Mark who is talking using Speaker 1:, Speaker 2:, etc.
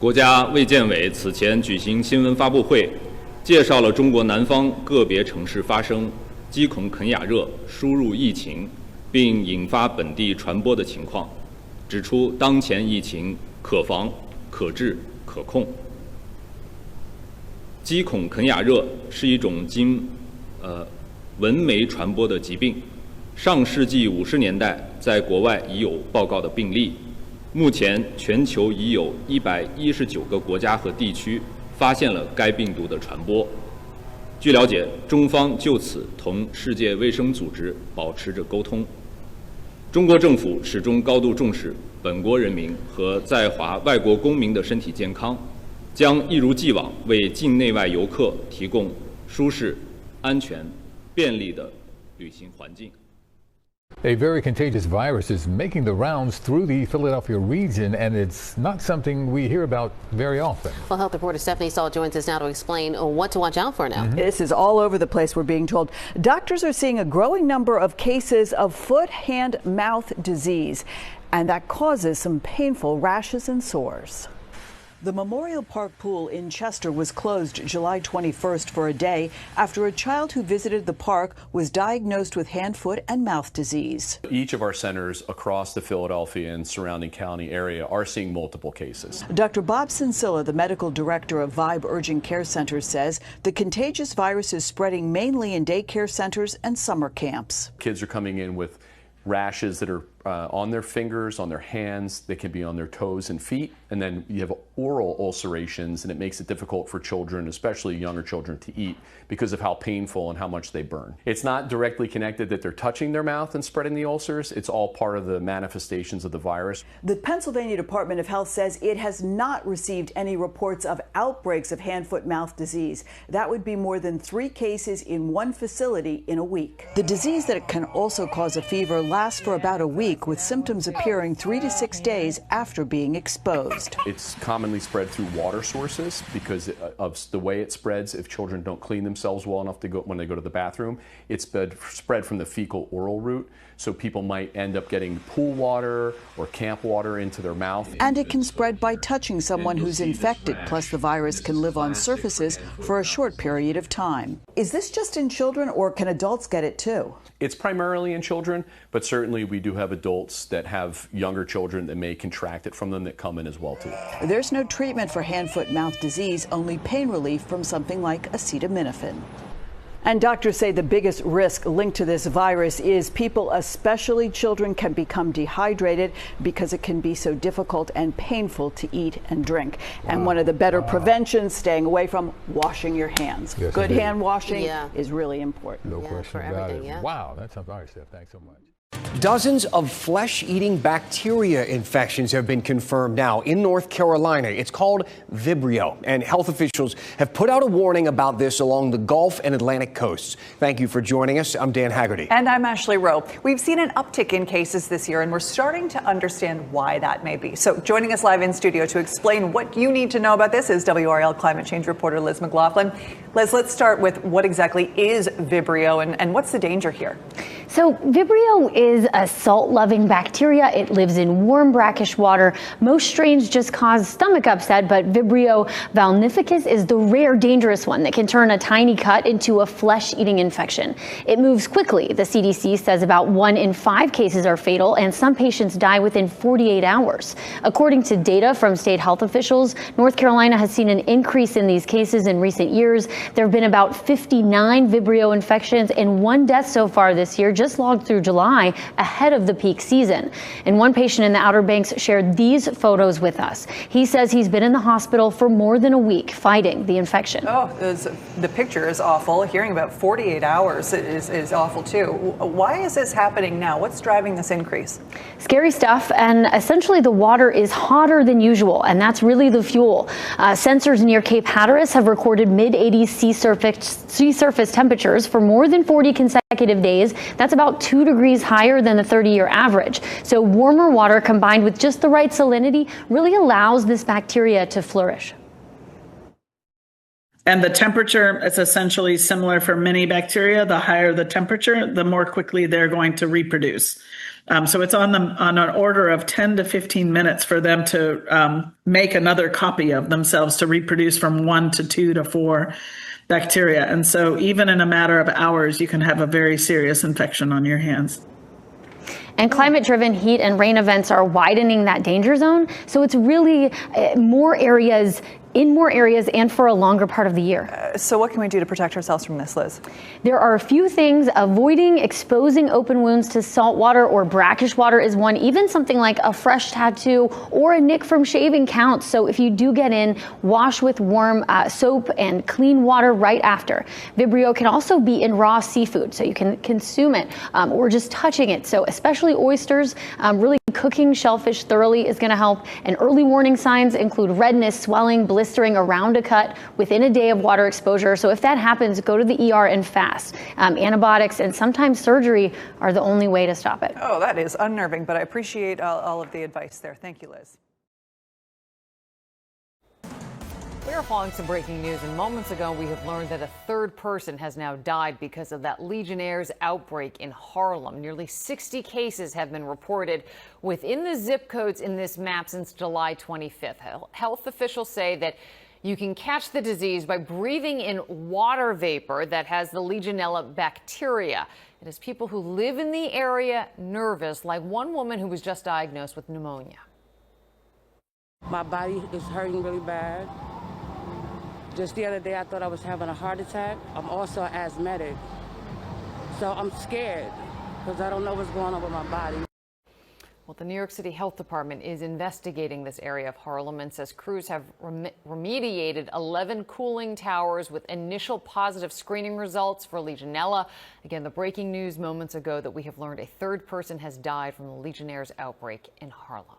Speaker 1: 国家卫健委此前举行新闻发布会，介绍了中国南方个别城市发生鸡孔肯雅热输入疫情，并引发本地传播的情况，指出当前疫情可防、可治、可控。鸡孔肯雅热是一种经蚊媒传播的疾病，上世纪50年代在国外已有报告的病例。目前，全球已有119个国家和地区发现了该病毒的传播。据了解，中方就此同世界卫生组织保持着沟通。中国政府始终高度重视本国人民和在华外国公民的身体健康，将一如既往为境内外游客提供舒适、安全、便利的旅行环境。
Speaker 2: A very contagious virus is making the rounds through the Philadelphia region, and it's not something we hear about very often.
Speaker 3: Well, health reporter Stephanie Saul joins us now to explain what to watch out for now.
Speaker 4: This is all over the place, we're being told. Doctors are seeing a growing number of cases of foot, hand, mouth disease, and that causes some painful rashes and sores. The Memorial Park pool in Chester was closed July 21st for a day after a child who visited the park was diagnosed with hand, foot, and mouth disease.
Speaker 5: Each of our centers across the Philadelphia and surrounding county area are seeing multiple cases.
Speaker 4: Dr. Bob Sinsilla, the medical director of Vibe Urgent Care Center, says the contagious virus is spreading mainly in daycare centers and summer camps.
Speaker 5: Kids are coming in with rashes that are on their fingers, on their hands, they can be on their toes and feet, and then you have oral ulcerations, and it makes it difficult for children, especially younger children, to eat because of how painful and how much they burn. It's not directly connected that they're touching their mouth and spreading the ulcers. It's all part of the manifestations of the virus.
Speaker 4: The Pennsylvania Department of Health says it has not received any reports of outbreaks of hand, foot, mouth disease. That would be more than 3 cases in one facility in a week. The disease that can also cause a fever lasts for about a week, with symptoms appearing 3 to 6 days after being exposed.
Speaker 5: It's commonly spread through water sources because of the way it spreads. If children don't clean themselves well enough to go when they go to the bathroom, it's spread from the fecal oral route. So people might end up getting pool water or camp water into their mouth.
Speaker 4: And it can spread by touching someone who's infected, plus the virus can live on surfaces for a short period of time. Is this just in children, or can adults get it too?
Speaker 5: It's primarily in children, but certainly we do have adults that have younger children that may contract it from them that come in as well too.
Speaker 4: There's no treatment for hand, foot, mouth disease, only pain relief from something like acetaminophen. And doctors say the biggest risk linked to this virus is people, especially children, can become dehydrated because it can be so difficult and painful to eat and drink. And one of the better preventions, staying away from washing your hands.
Speaker 2: Yes,
Speaker 4: Good
Speaker 2: indeed.
Speaker 4: hand washing is really important.
Speaker 2: No question about it.
Speaker 3: Yeah.
Speaker 2: Wow, that's all right, Steph. Thanks so much.
Speaker 6: Dozens of flesh-eating bacteria infections have been confirmed now in North Carolina. It's called Vibrio, and health officials have put out a warning about this along the Gulf and Atlantic coasts. Thank you for joining us. I'm Dan Haggerty.
Speaker 7: And I'm Ashley Rowe. We've seen an uptick in cases this year, and we're starting to understand why that may be. So joining us live in studio to explain what you need to know about this is WRL climate change reporter Liz McLaughlin. Liz, let's start with what exactly is Vibrio and what's the danger here?
Speaker 8: So Vibrio is a salt-loving bacteria. It lives in warm, brackish water. Most strains just cause stomach upset, but Vibrio valnificus is the rare, dangerous one that can turn a tiny cut into a flesh-eating infection. It moves quickly. The CDC says about 1 in 5 cases are fatal, and some patients die within 48 hours. According to data from state health officials, North Carolina has seen an increase in these cases in recent years. There have been about 59 Vibrio infections and 1 death so far this year, just logged through July, ahead of the peak season. And one patient in the Outer Banks shared these photos with us. He says he's been in the hospital for more than a week fighting the infection.
Speaker 7: Oh, the picture is awful. Hearing about 48 hours is awful too. Why is this happening now? What's driving this increase?
Speaker 8: Scary stuff, and essentially the water is hotter than usual, and that's really the fuel. Sensors near Cape Hatteras have recorded mid-80s sea surface temperatures for more than 40 consecutive days. That's about 2 degrees higher than the 30-year average. So warmer water combined with just the right salinity really allows this bacteria to flourish.
Speaker 9: And the temperature is essentially similar for many bacteria. The higher the temperature, the more quickly they're going to reproduce. So it's on an order of 10 to 15 minutes for them to make another copy of themselves to reproduce from 1 to 2 to 4 bacteria. And so even in a matter of hours, you can have a very serious infection on your hands.
Speaker 8: And climate-driven heat and rain events are widening that danger zone. So it's really more areas and for a longer part of the year.
Speaker 7: So what can we do to protect ourselves from this, Liz?
Speaker 8: There are a few things. Avoiding exposing open wounds to salt water or brackish water is one. Even something like a fresh tattoo or a nick from shaving counts. So if you do get in, wash with warm soap and clean water right after. Vibrio can also be in raw seafood, so you can consume it or just touching it. So especially oysters, really cooking shellfish thoroughly is going to help. And early warning signs include redness, swelling, blistering around a cut within a day of water exposure. So if that happens, go to the ER and fast. Antibiotics and sometimes surgery are the only way to stop it.
Speaker 7: Oh, that is unnerving, but I appreciate all of the advice there. Thank you, Liz.
Speaker 10: We are following some breaking news, and moments ago we have learned that a third person has now died because of that Legionnaire's outbreak in Harlem. Nearly 60 cases have been reported within the zip codes in this map since July 25th. Health officials say that you can catch the disease by breathing in water vapor that has the Legionella bacteria. It has people who live in the area nervous, like one woman who was just diagnosed with pneumonia.
Speaker 11: My body is hurting really bad. Just the other day, I thought I was having a heart attack. I'm also asthmatic. So I'm scared because I don't know what's going on with my body.
Speaker 10: Well, the New York City Health Department is investigating this area of Harlem and says crews have remediated 11 cooling towers with initial positive screening results for Legionella. Again, the breaking news moments ago that we have learned a third person has died from the Legionnaire's outbreak in Harlem.